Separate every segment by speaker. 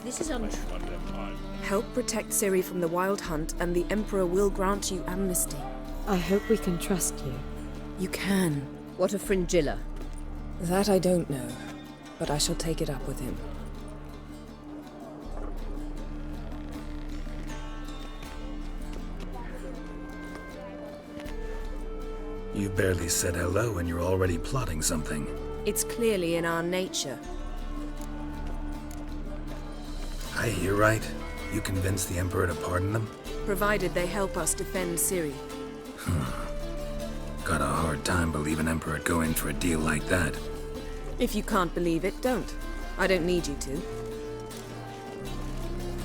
Speaker 1: This is untrue.
Speaker 2: Help protect Ciri from the Wild Hunt, and the Emperor will grant you amnesty.
Speaker 3: I hope we can trust you.
Speaker 2: You can.
Speaker 1: What of Fringilla?
Speaker 2: That I don't know, but I shall take it up with him.
Speaker 4: You barely said hello and you're already plotting something.
Speaker 2: It's clearly in our nature.
Speaker 4: I hear right. You convinced the Emperor to pardon them?
Speaker 2: Provided they help us defend Ciri.
Speaker 4: Got a hard time believing Emperor'd go in for a deal like that.
Speaker 2: If you can't believe it, don't. I don't need you to.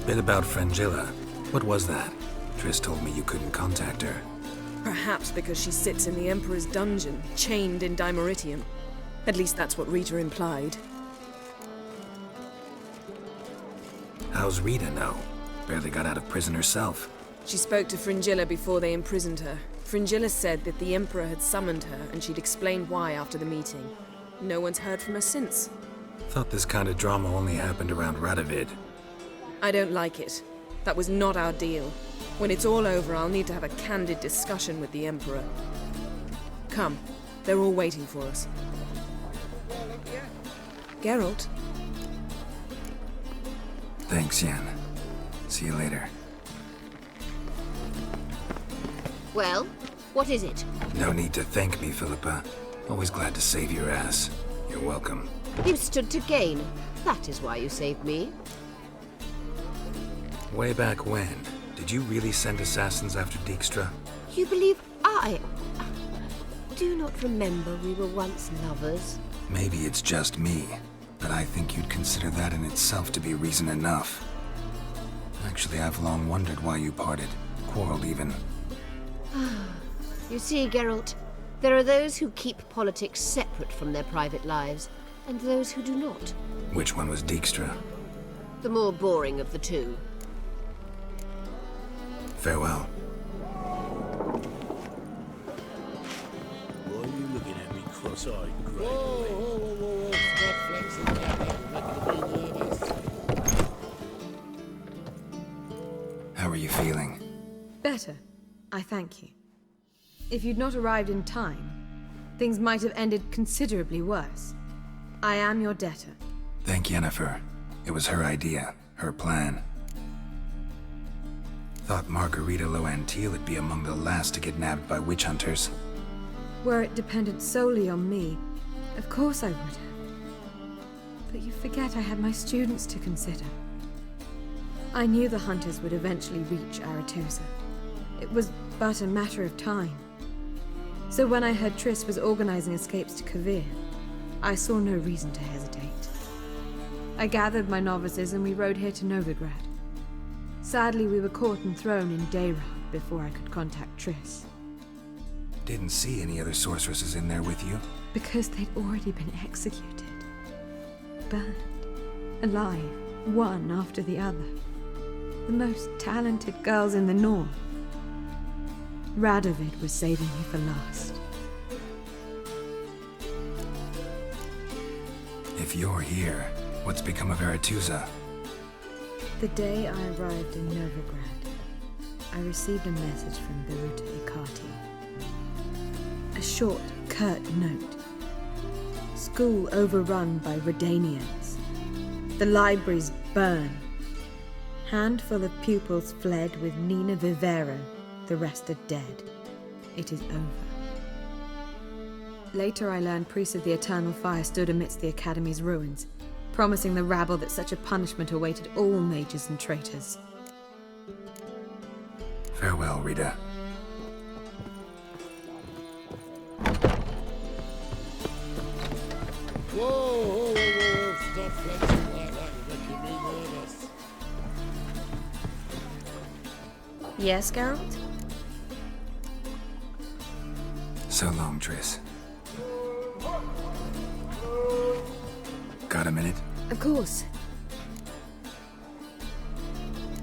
Speaker 4: Bit about Fringilla. What was that? Triss told me you couldn't contact her.
Speaker 2: Perhaps because she sits in the Emperor's dungeon, chained in Dimeritium. At least that's what Rita implied.
Speaker 4: How's Rita know? Barely got out of prison herself.
Speaker 2: She spoke to Fringilla before they imprisoned her. Fringilla said that the Emperor had summoned her, and she'd explained why after the meeting. No one's heard from her since.
Speaker 4: Thought this kind of drama only happened around Radovid.
Speaker 2: I don't like it. That was not our deal. When it's all over, I'll need to have a candid discussion with the Emperor. Come. They're all waiting for us. Geralt?
Speaker 4: Thanks, Yen. See you later.
Speaker 1: Well, what is it?
Speaker 4: No need to thank me, Philippa. Always glad to save your ass. You're welcome.
Speaker 1: You stood to gain. That is why you saved me.
Speaker 4: Way back when, did you really send assassins after Dijkstra?
Speaker 1: You believe I... Do you not remember we were once lovers?
Speaker 4: Maybe it's just me, but I think you'd consider that in itself to be reason enough. Actually, I've long wondered why you parted. Quarreled even.
Speaker 1: You see, Geralt, there are those who keep politics separate from their private lives, and those who do not.
Speaker 4: Which one was Dijkstra?
Speaker 1: The more boring of the two.
Speaker 4: Farewell.
Speaker 5: Why are you looking at me cross-eyed, Grey? Whoa, stop flexing like that. You're making me nervous.
Speaker 4: How are you feeling?
Speaker 3: Better. I thank you. If you'd not arrived in time, things might have ended considerably worse. I am your debtor.
Speaker 4: Thank Yennefer. It was her idea, her plan. Thought Margarita Loantil would be among the last to get nabbed by witch hunters.
Speaker 3: Were it dependent solely on me, of course I would have. But you forget I had my students to consider. I knew the hunters would eventually reach Aretusa. It was but a matter of time. So when I heard Triss was organizing escapes to Kovir, I saw no reason to hesitate. I gathered my novices and we rode here to Novigrad. Sadly, we were caught and thrown in Dayrad before I could contact Triss.
Speaker 4: Didn't see any other sorceresses in there with you?
Speaker 3: Because they'd already been executed. Burned. Alive, one after the other. The most talented girls in the North. Radovid was saving me for last.
Speaker 4: If you're here, what's become of Aretusa?
Speaker 3: The day I arrived in Novigrad, I received a message from Biruta Ikati. A short, curt note. School overrun by Redanians. The libraries burn. Handful of pupils fled with Nina Vivero. The rest are dead. It is over. Later I learned priests of the Eternal Fire stood amidst the Academy's ruins, promising the rabble that such a punishment awaited all mages and traitors.
Speaker 4: Farewell, Rita.
Speaker 5: Whoa, stop flexing like that. You're making me nervous.
Speaker 3: Yes, Geralt?
Speaker 4: So long, Triss. Got a minute?
Speaker 3: Of course.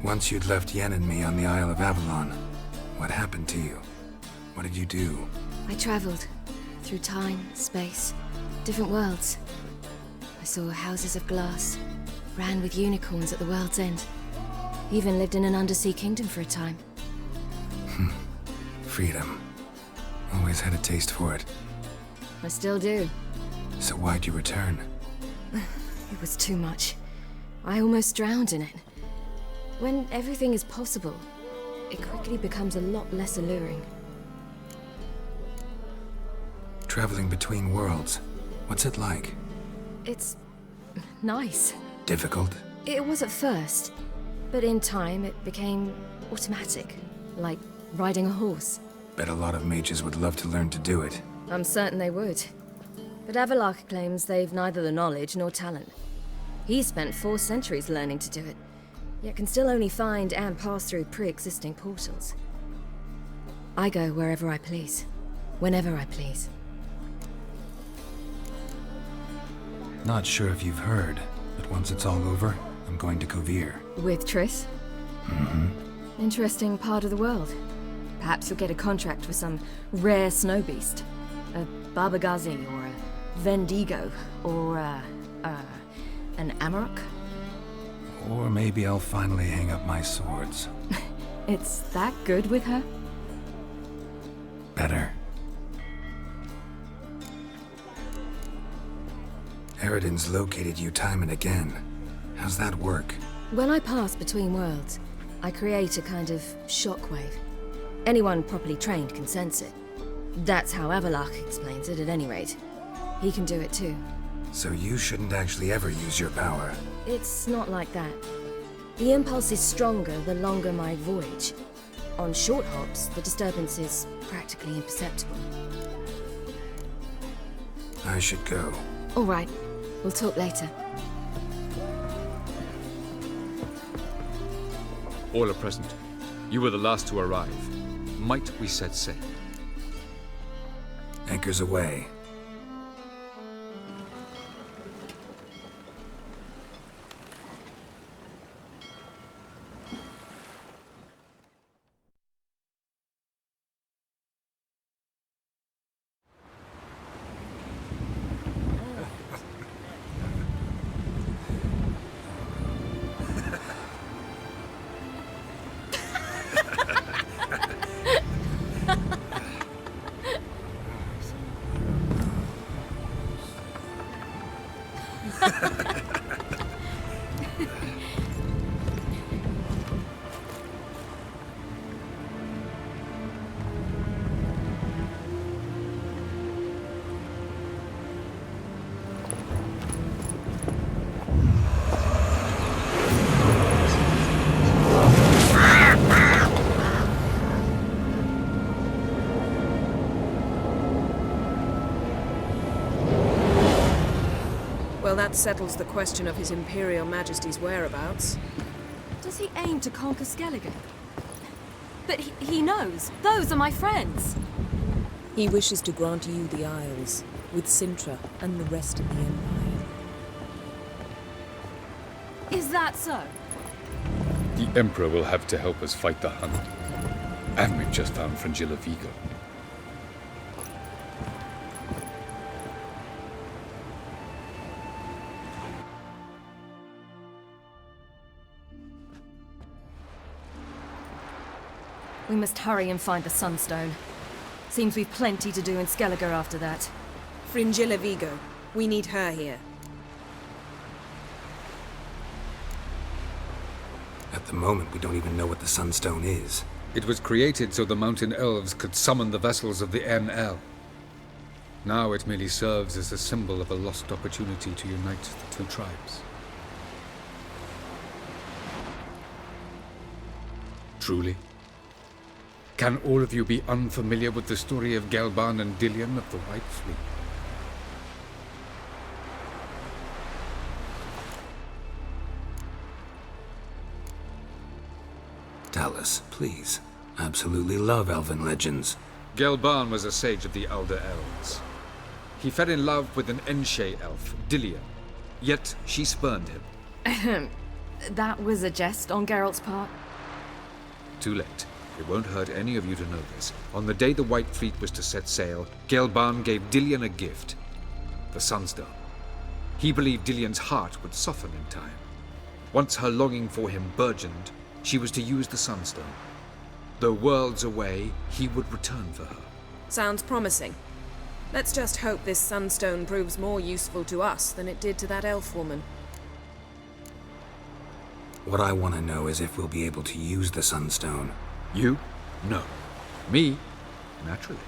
Speaker 4: Once you'd left Yen and me on the Isle of Avalon, what happened to you? What did you do?
Speaker 6: I traveled through time, space, different worlds. I saw houses of glass, ran with unicorns at the world's end. Even lived in an undersea kingdom for a time.
Speaker 4: Freedom. Always had a taste for it.
Speaker 6: I still do.
Speaker 4: So why'd you return?
Speaker 6: It was too much. I almost drowned in it. When everything is possible, it quickly becomes a lot less alluring.
Speaker 4: Traveling between worlds. What's it like?
Speaker 6: It's nice.
Speaker 4: Difficult?
Speaker 6: It was at first, but in time it became automatic, like riding a horse.
Speaker 4: Bet a lot of mages would love to learn to do it.
Speaker 6: I'm certain they would. But Avalok claims they've neither the knowledge nor talent. He spent 4 centuries learning to do it, yet can still only find and pass through pre-existing portals. I go wherever I please, whenever I please.
Speaker 4: Not sure if you've heard, but once it's all over, I'm going to Kovir.
Speaker 6: With Triss? Interesting part of the world. Perhaps you'll get a contract with some rare snow beast. A Barbagazi, or a Vendigo, or an Amarok.
Speaker 4: Or maybe I'll finally hang up my swords.
Speaker 6: It's that good with her?
Speaker 4: Better. Eridan's located you time and again. How's that work?
Speaker 6: When I pass between worlds, I create a kind of shockwave. Anyone properly trained can sense it. That's how Avalok explains it, at any rate. He can do it too.
Speaker 4: So you shouldn't actually ever use your power.
Speaker 6: It's not like that. The impulse is stronger the longer my voyage. On short hops, the disturbance is practically imperceptible.
Speaker 4: I should go.
Speaker 6: All right, we'll talk later.
Speaker 7: All are present. You were the last to arrive. Might we set sail?
Speaker 4: Anchors away.
Speaker 2: Well, that settles the question of His Imperial Majesty's whereabouts.
Speaker 6: Does he aim to conquer Skellige? But he knows. Those are my friends.
Speaker 8: He wishes to grant you the Isles, with Sintra and the rest of the Empire.
Speaker 6: Is that so?
Speaker 7: The Emperor will have to help us fight the Hunt. And we've just found Fringilla Vigo.
Speaker 6: We must hurry and find the Sunstone. Seems we've plenty to do in Skellige after that.
Speaker 2: Fringilla Vigo. We need her here.
Speaker 4: At the moment, we don't even know what the Sunstone is.
Speaker 7: It was created so the Mountain Elves could summon the vessels of the NL. Now it merely serves as a symbol of a lost opportunity to unite the two tribes. Truly? Can all of you be unfamiliar with the story of Gelban and Dillion of the White Fleet?
Speaker 4: Tell us, please. Absolutely love elven legends.
Speaker 7: Gelban was a sage of the Elder Elves. He fell in love with an Enshe elf, Dillion, yet she spurned him.
Speaker 6: That was a jest on Geralt's part.
Speaker 7: Too late. It won't hurt any of you to know this. On the day the White Fleet was to set sail, Gelban gave Dillion a gift. The Sunstone. He believed Dillion's heart would soften in time. Once her longing for him burgeoned, she was to use the Sunstone. Though worlds away, he would return for her.
Speaker 2: Sounds promising. Let's just hope this Sunstone proves more useful to us than it did to that elf woman.
Speaker 4: What I want to know is if we'll be able to use the Sunstone.
Speaker 7: You? No. Me? Naturally.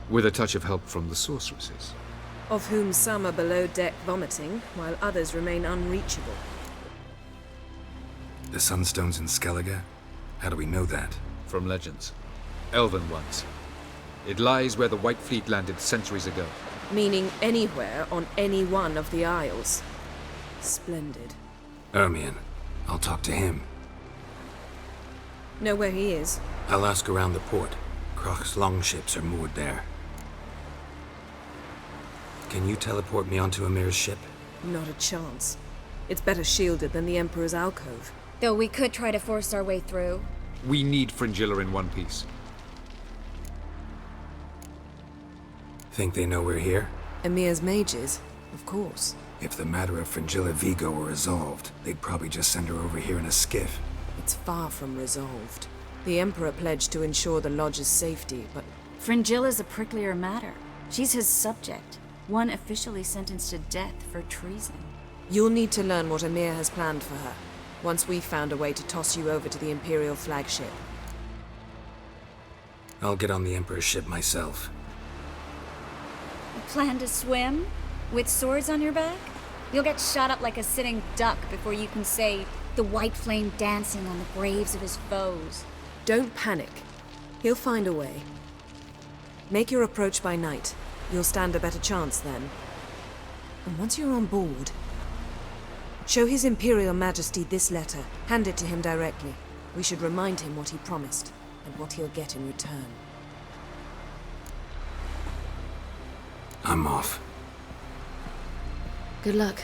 Speaker 7: With a touch of help from the sorceresses.
Speaker 2: Of whom some are below deck vomiting, while others remain unreachable.
Speaker 4: The Sunstone's in Skellige? How do we know that?
Speaker 7: From legends. Elven ones. It lies where the White Fleet landed centuries ago.
Speaker 2: Meaning anywhere on any one of the Isles. Splendid.
Speaker 4: Ermion. I'll talk to him.
Speaker 2: Know where he is?
Speaker 4: I'll ask around the port. Krach's longships are moored there. Can you teleport me onto Amir's ship?
Speaker 2: Not a chance. It's better shielded than the Emperor's alcove.
Speaker 6: Though we could try to force our way through.
Speaker 7: We need Fringilla in one piece.
Speaker 4: Think they know we're here?
Speaker 2: Emir's mages, of course.
Speaker 4: If the matter of Fringilla Vigo were resolved, they'd probably just send her over here in a skiff.
Speaker 2: It's far from resolved. The Emperor pledged to ensure the Lodge's safety, but...
Speaker 9: Fringilla's a pricklier matter. She's his subject, one officially sentenced to death for treason.
Speaker 2: You'll need to learn what Emir has planned for her, once we've found a way to toss you over to the Imperial flagship.
Speaker 4: I'll get on the Emperor's ship myself.
Speaker 9: You plan to swim? With swords on your back? You'll get shot up like a sitting duck before you can say, the white flame dancing on the graves of his foes.
Speaker 2: Don't panic. He'll find a way. Make your approach by night. You'll stand a better chance then. And once you're on board, show His Imperial Majesty this letter. Hand it to him directly. We should remind him what he promised, and what he'll get in return.
Speaker 4: I'm off.
Speaker 6: Good luck.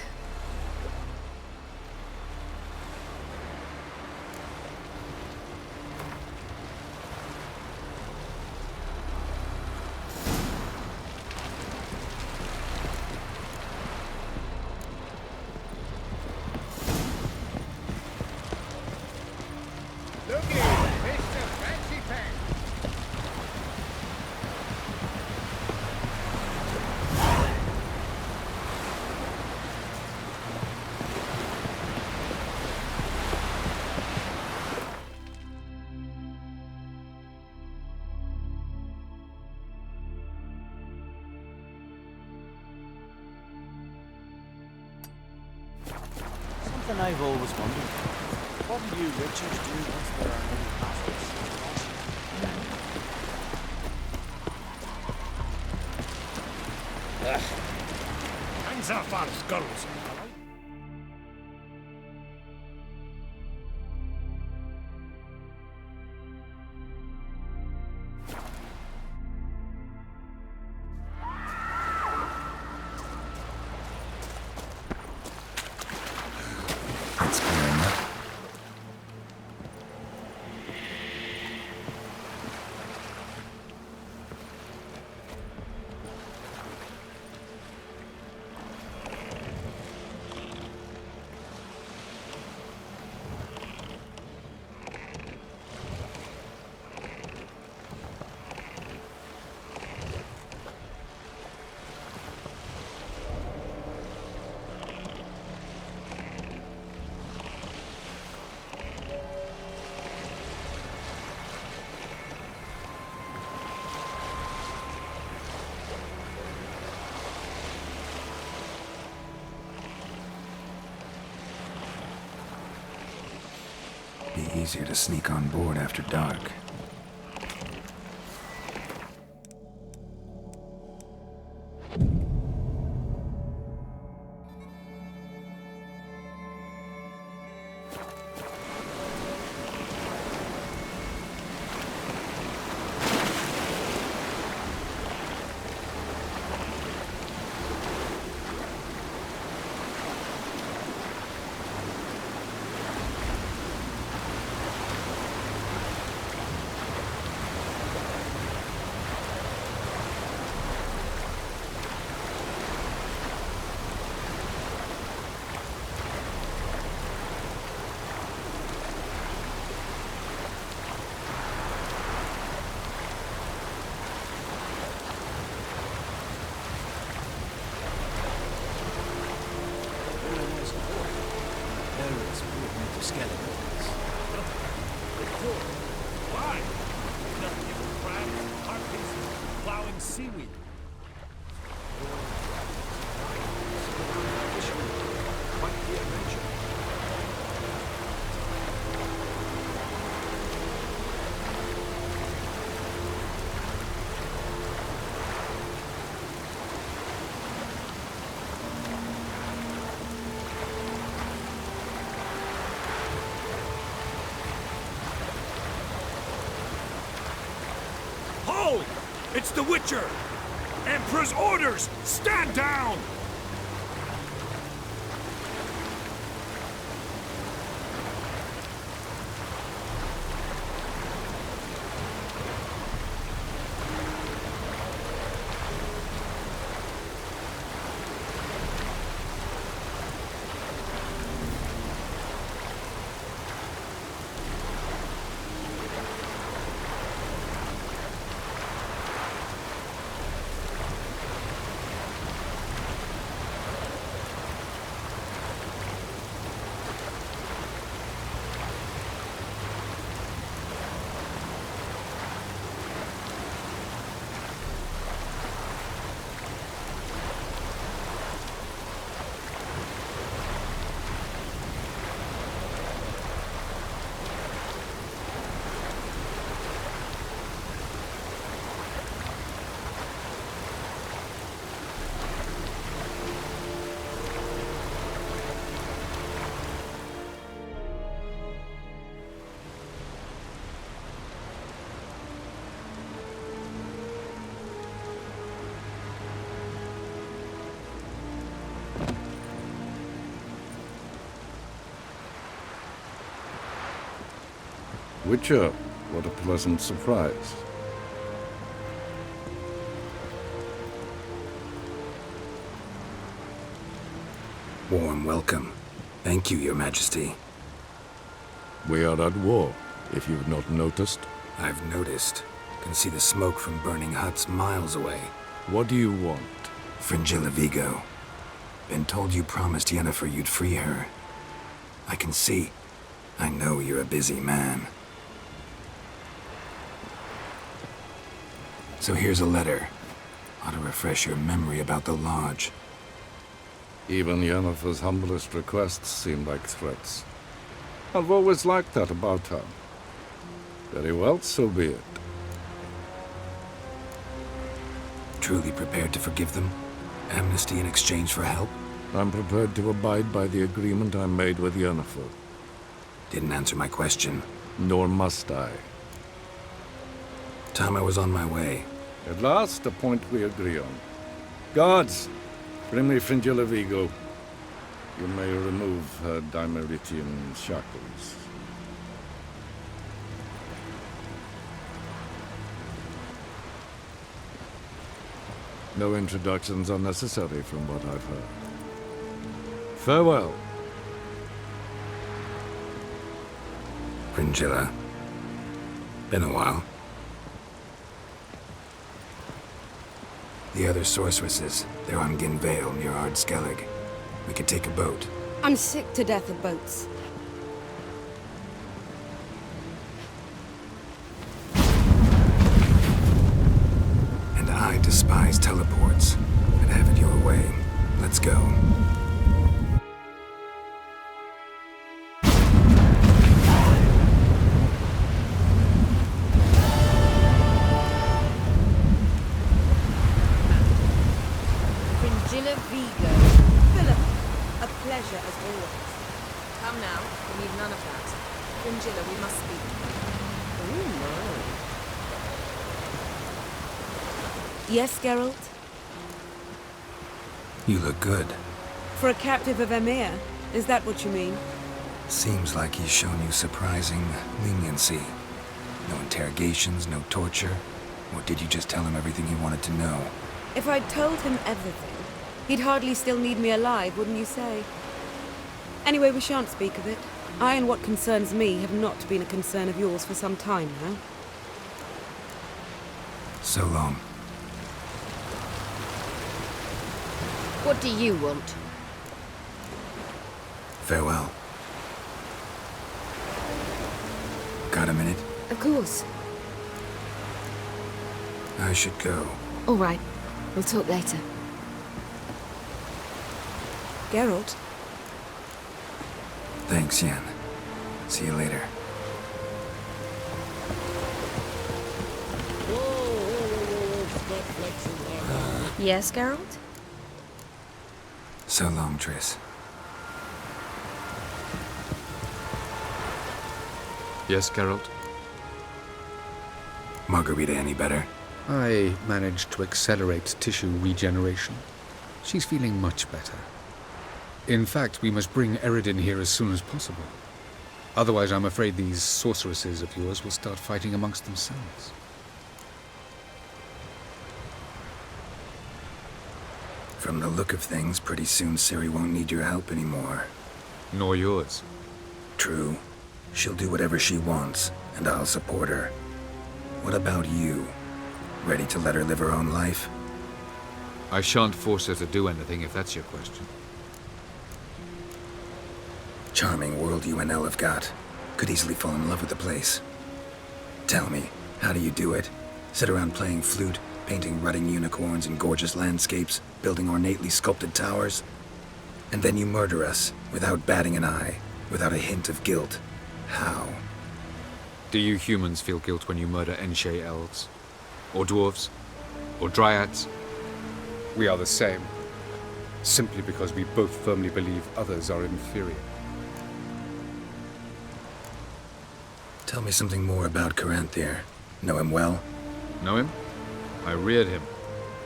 Speaker 5: Something I've always wondered. What do you Richards do once there are no battles? Hands off our skulls.
Speaker 4: That's clear enough. Be easier to sneak on board after dark.
Speaker 5: This would have been to skeletons. Why? Nothing but crabs, harpies, plowing seaweed. Quite the adventure. Hold! It's the Witcher! Emperor's orders! Stand down!
Speaker 10: Witcher, what a pleasant surprise.
Speaker 4: Warm welcome. Thank you, Your Majesty.
Speaker 10: We are at war, if you've not noticed.
Speaker 4: I've noticed. Can see the smoke from burning huts miles away.
Speaker 10: What do you want?
Speaker 4: Fringilla Vigo. Been told you promised Yennefer you'd free her. I can see. I know you're a busy man. So here's a letter. Ought to refresh your memory about the Lodge.
Speaker 10: Even Yennefer's humblest requests seem like threats. I've always liked that about her. Very well, so be it.
Speaker 4: Truly prepared to forgive them? Amnesty in exchange for help?
Speaker 10: I'm prepared to abide by the agreement I made with Yennefer.
Speaker 4: Didn't answer my question.
Speaker 10: Nor must I.
Speaker 4: Time I was on my way.
Speaker 10: At last, a point we agree on. Guards, bring me Fringilla Vigo. You may remove her Dimeritian shackles. No introductions are necessary from what I've heard. Farewell.
Speaker 4: Fringilla. Been a while. The other sorceresses, they're on Ginvale near Ardskellig. We could take a boat.
Speaker 11: I'm sick to death of boats.
Speaker 4: And I despise teleports. I'd have it your way. Let's go.
Speaker 1: Fringilla Vigo.
Speaker 11: Philip, a pleasure as always.
Speaker 2: Come now, we need none of that. Fringilla, we must speak.
Speaker 11: Yes, Geralt?
Speaker 4: You look good.
Speaker 11: For a captive of Emir, is that what you mean?
Speaker 4: Seems like he's shown you surprising leniency. No interrogations, no torture. Or did you just tell him everything he wanted to know?
Speaker 11: If I'd told him everything, he'd hardly still need me alive, wouldn't you say? Anyway, we shan't speak of it. I and what concerns me have not been a concern of yours for some time now.
Speaker 4: So long.
Speaker 1: What do you want?
Speaker 4: Farewell. Got a minute?
Speaker 6: Of course.
Speaker 4: I should go.
Speaker 6: All right. We'll talk later.
Speaker 2: Geralt?
Speaker 4: Thanks, Yen. See you later.
Speaker 5: Stop flexing like that.
Speaker 9: Yes, Geralt?
Speaker 4: So long, Triss.
Speaker 7: Yes, Geralt?
Speaker 4: Margarita any better?
Speaker 7: I managed to accelerate tissue regeneration. She's feeling much better. In fact, we must bring Eredin here as soon as possible. Otherwise, I'm afraid these sorceresses of yours will start fighting amongst themselves.
Speaker 4: From the look of things, pretty soon Ciri won't need your help anymore.
Speaker 7: Nor yours.
Speaker 4: True. She'll do whatever she wants, and I'll support her. What about you? Ready to let her live her own life?
Speaker 7: I shan't force her to do anything, if that's your question.
Speaker 4: Charming world you and Elle have got. Could easily fall in love with the place. Tell me, how do you do it? Sit around playing flute, painting rutting unicorns and gorgeous landscapes, building ornately sculpted towers? And then you murder us, without batting an eye, without a hint of guilt. How?
Speaker 7: Do you humans feel guilt when you murder Enshe elves? Or dwarves? Or dryads? We are the same. Simply because we both firmly believe others are inferior.
Speaker 4: Tell me something more about Caranthir. Know him well?
Speaker 7: Know him? I reared him.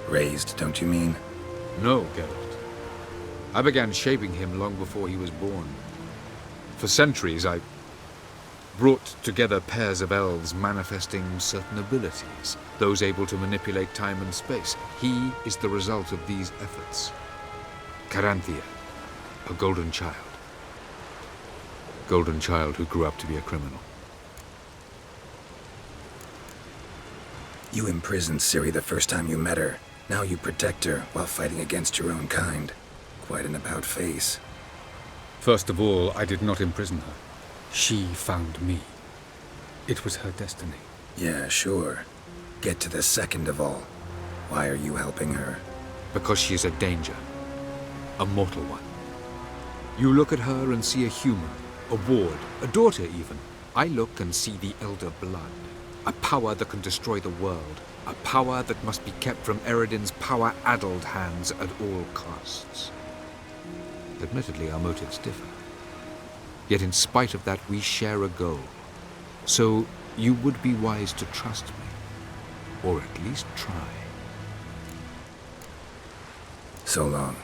Speaker 4: Raised, don't you mean?
Speaker 7: No, Geralt. I began shaping him long before he was born. For centuries, I brought together pairs of elves manifesting certain abilities, those able to manipulate time and space. He is the result of these efforts. Caranthir, a golden child. Golden child who grew up to be a criminal.
Speaker 4: You imprisoned Ciri the first time you met her. Now you protect her while fighting against your own kind. Quite an about-face.
Speaker 7: First of all, I did not imprison her. She found me. It was her destiny.
Speaker 4: Yeah, sure. Get to the second of all. Why are you helping her?
Speaker 7: Because she is a danger. A mortal one. You look at her and see a human, a ward, a daughter even. I look and see the Elder Blood. A power that can destroy the world. A power that must be kept from Eredin's power-addled hands at all costs. Admittedly, our motives differ. Yet in spite of that, we share a goal. So you would be wise to trust me. Or at least try.
Speaker 4: So long.